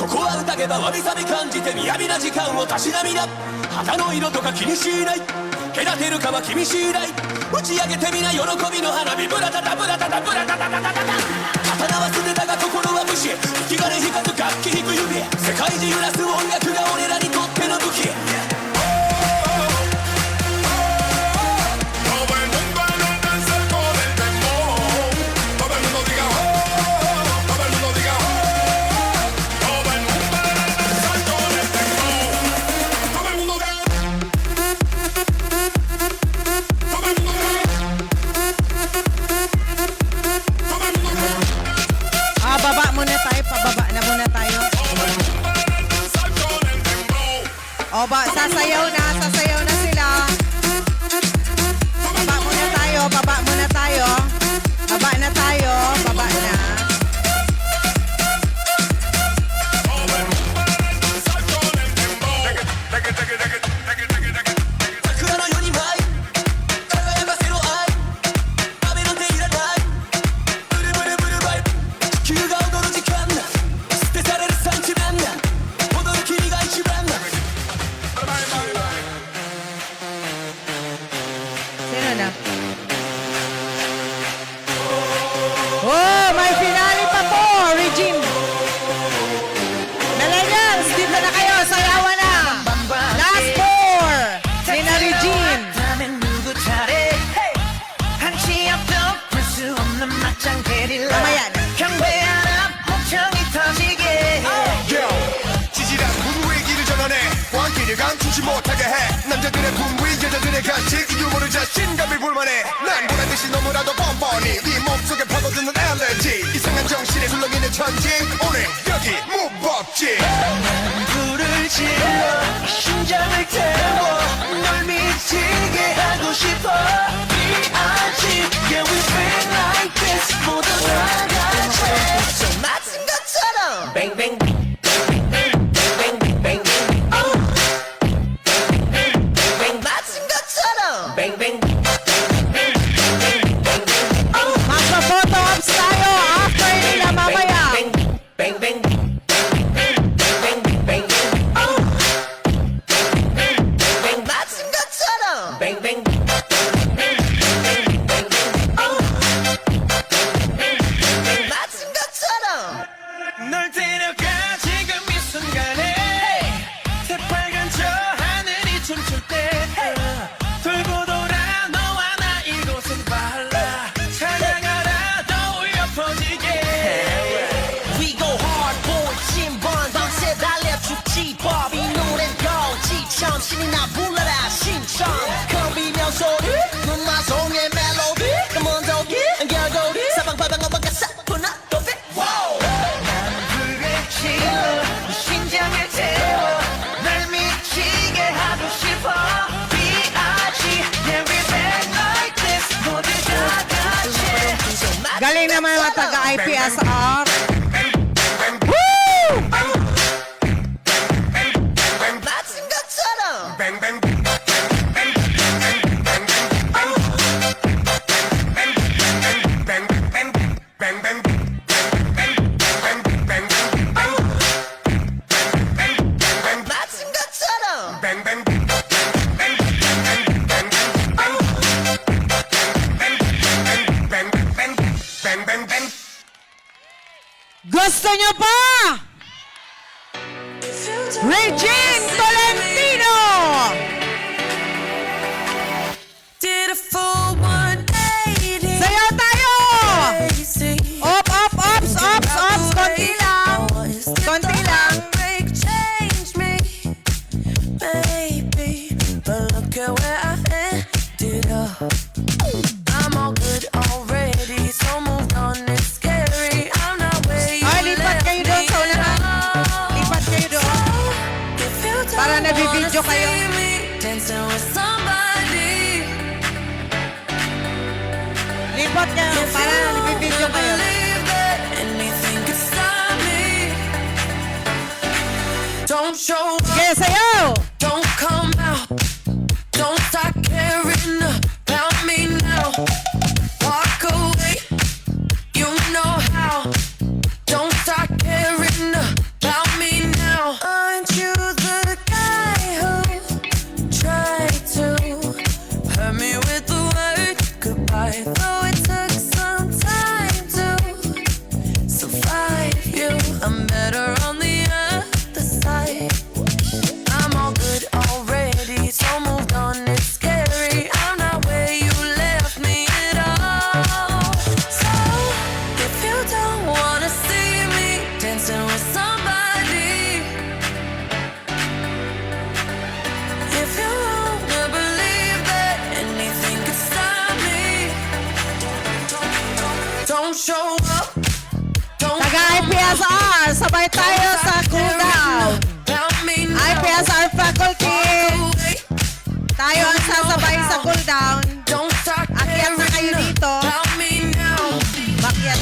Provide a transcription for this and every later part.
ここは宴ばわびさび感じて雅な時間をたしなみな肌の色とか気にしない隔てるかは君次第打ち上げてみな喜びの花火ブラタタブラタタブラタタタタタタ刀は捨てたが心は武士生き金引かず楽器弾く指世界中揺らす音楽が俺らにとっての武器O ba, sasayaw na sila. Baba muna tayo. Baba na. Oh, may finale pa po, Regine. Millennials, dito na kayo, sayawan na. Last four, Nina Regine. Mamaya na. 지지랑 분위기 길을 전환해 광기를 감추지 못하게 해 남자들의 분위 여자들의 가치 이 유머를 자신감을 불만해 난 보란듯이 너무나도 뻔뻔히 네 몸속에 파고드는 엘레지 이상한 정신에 술렁이는 천지 오늘 여기 무법지 불을 질러 심장을 태워 널 미치게 하고 싶어 B.I.G. Yeah we feel like this 모두 다 같이 좀 맞은 것처럼 뱅뱅 Magpa-photo ops tayo after nila mamaya. 널 데려가 지금 이 순간에 새빨간 저 하늘이 춤출 때 돌고 돌아 너와 나 이곳은 발라 찬양하라 떠올려 퍼지게 We go hard boy 신번 밤새 달려 죽지 법 이 노래는 거지처럼 신이 나 불러라 신청 겁이며 소리 눈마송의 멜로디 검은 독이 결국이 사방팔방 어방가 사뿐한 도배 심장을 태워 날 미치게 하고 싶어 B.I.G. Yeah we bang like this 모두 다 같이 Galing naman mga taga-IPSR. Woo! 맞은 것처럼 맞은 것처럼 Gusto nyo pa? Regine Tolentino! Did a full 180. Sayaw tayo! Up, up, ups, ups, ups. Konti lang. Konti lang. Change me, baby. But look at where I ended up. I'm all good already, so move on. It's scary. I'm not where you Ay, lipat kayo doon sa unahan. Lipat kayo doon. Para nabibidyo kayo. Dancing with somebody. Lipat kayo para nabibidyo kayo. Believe that anything could stop me. Don't show up. Sige, sayaw! Don't come out. Don't start caring about me now. Walk away. You know how. Don't start caring about me PSR, sabay tayo sa cool down. About me now. Ay, PSR faculty. Tayo ang sasabay sa cool down. Don't start Akyat na kayo caring dito. about me now. Bakyat.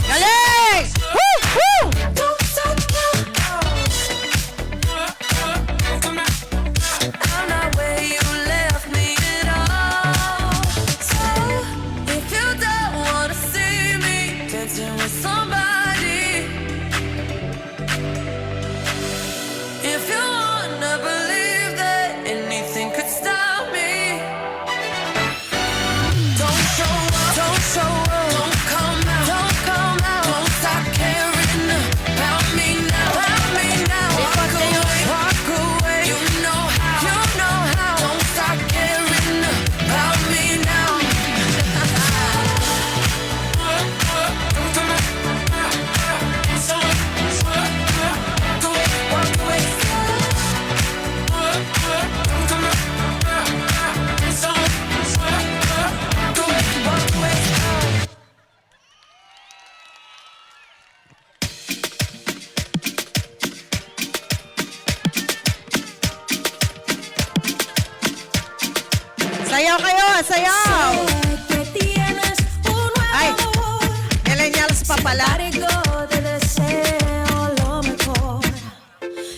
Galing! Woo! Woo! Don't stop now. I'm not where you left me at all. So if you don't wanna see me dancing with somebody, if you wanna believe that anything could stop me, don't show up, don't show up, don't come out, don't come out, don't stop caring about me now, walk away, you know how, don't stop caring about me now. Walk away. Walk away. Sayaw kayo, sayaw! Que tienes un nuevo Ay, amor. millennials pa pala. Embargo, te deseo lo mejor.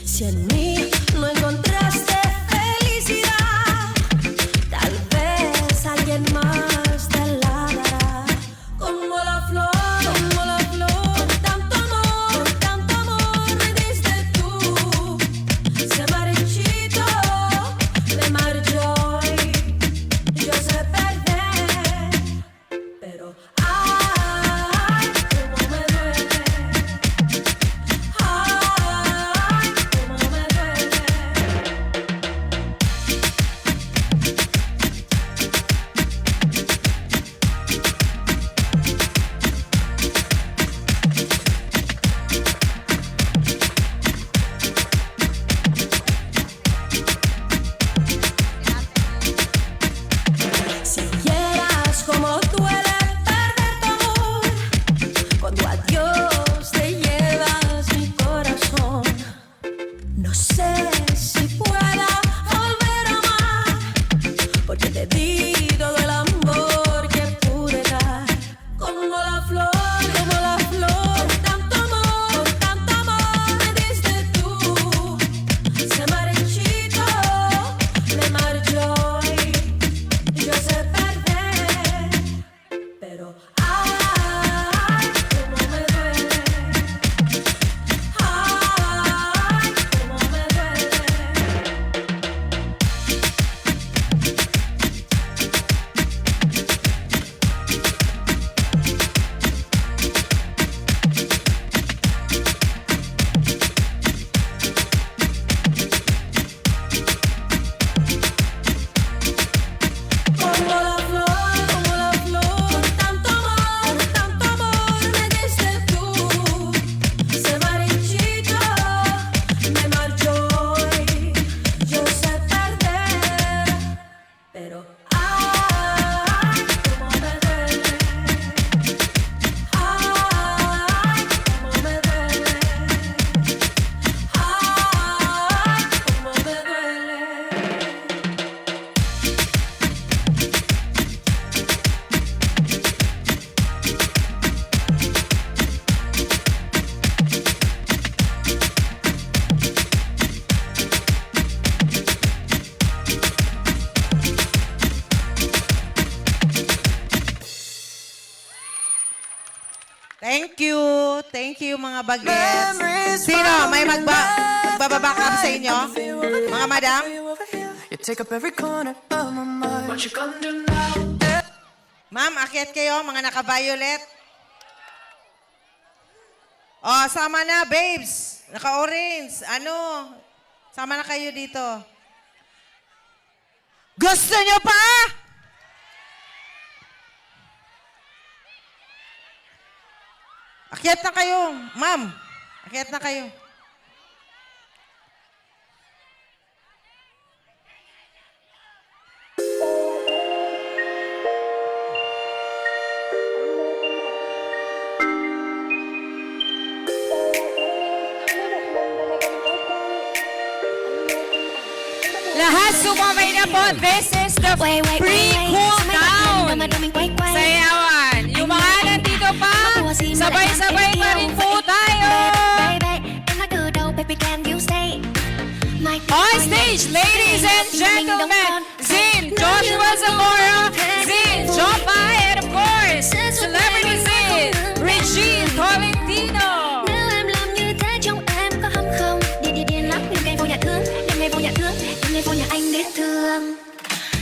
Si en mí no encontraste felicidad, tal vez alguien más te la dará. Como la flor, tanto amor me diste tú. Se marchito, me marchó y yo sé perder. Pero ay, cómo me duele. Ay, cómo me duele. Si vieras cómo duele perder tu amor, cuando a Dios te llevas mi corazón. No sé si pueda volver a amar, porque te di todo el amor que pude dar. Como la flor, tanto amor me diste tú. Se marchito, me marchó y yo sé perder. Pero ay, cómo me duele. Ay, cómo me duele. Como la flor, tanto amor me diste tú. Se marchito, me marchó y yo sé perder. Pero ay, cómo me duele. Ay, cómo me duele. Ay, cómo me duele. Thank you mga bagets. Sino? May magbaback up sa inyo? Mga madam? You take up every corner of my mind. What you gonna do now? Ma'am, akyat kayo, mga naka-violet. Oh, sama na, babes. Naka-orange. Ano? Sama na kayo dito. Gusto nyo pa? Akyat na kayo, ma'am. Akyat na kayo. sumabay na po. This is the pre-cool down. Sayawan. Yung mga nandito pa, sabay-sabay pa rin po tayo. On stage, ladies and gentlemen, Zin, Joshua Zamora, Zin, Jopa, and of course, Celebrity Zin, Regine Tolentino. Nếu em làm như thế trong em có hâm không? Đi điên lắm nhưng ngày vô nhà thương, đêm ngày vô nhà thương, đêm ngày vô nhà anh đến thương.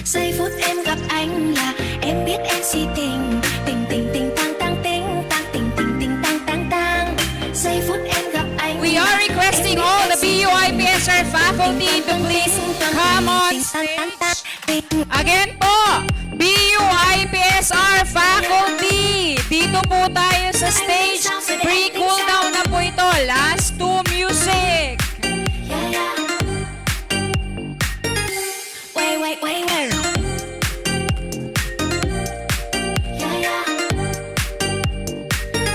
Giây phút em gặp anh là em biết em si tình, tình tình tình tang tang tình, tang tình tình tình tang tang tang. Giây phút em gặp anh. We are requesting all the BUIPSR faculty to please come on stage. Again po, BUIPSR faculty, dito po tayo sa stage. Pre-cool down na po ito. Last two music. Yeah, yeah. Wait, wait, wait, wait. Yeah, yeah.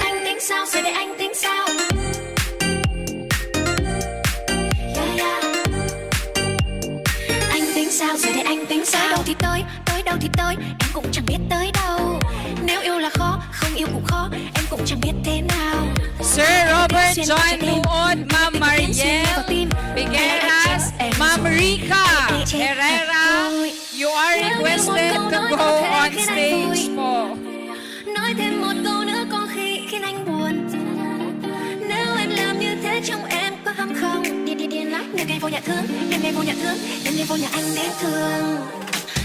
Anh tính sao, sẽ để anh tính sao. Yeah, yeah. Anh tính sao, sẽ để anh tính sao. Tới đâu thì tới, em cũng chẳng biết tới đâu. Nếu yêu là khó, không yêu cũng khó, em cũng chẳng biết thế nào. Sir Robert John Nuod, Ma'am Mariel Figueras, Ma'am Rica Herrera, you are requested to go on stage po. Nói thêm một câu nữa có khi khiến anh buồn. Nếu em làm như thế trong em có hâm không? Đi điên lắm nhưng ngày vô nhà thương, đêm ngày vô nhà thương, đêm ngày vô nhà anh đến thương.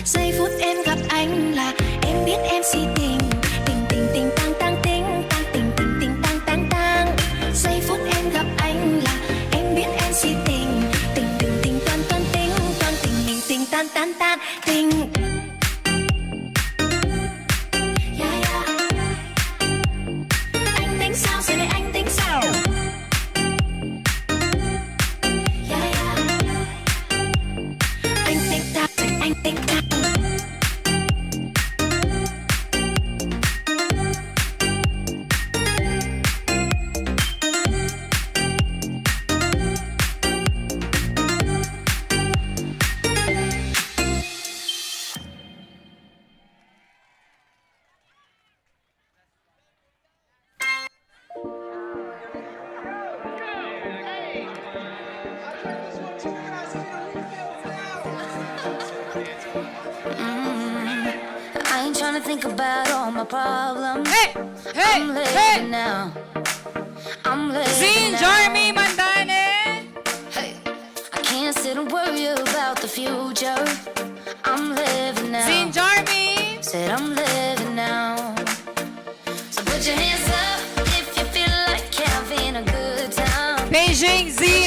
Giây phút em gặp anh là em biết em si tình, tình tình tình tang tang tình, tang tình tình tình tang tang tang. Giây phút em gặp anh là em biết em si tình, tình tình tình toan toan tình, toan tình mình tình tan tan tan tình. Yeah, yeah. Anh tính sao, sẽ để anh tính sao. Yeah, yeah. Anh tính sao, sẽ anh tính sao. I ain't tryna think about all my problems. Hey! Hey! I'm Hey! living now. I'm living Zin now. Jarmy Mandane. Hey, I can't sit and worry about the future. I'm living now. Zin Jarmy. Said I'm living now. So put your hands up if you feel like having a good time. Beijing Zin.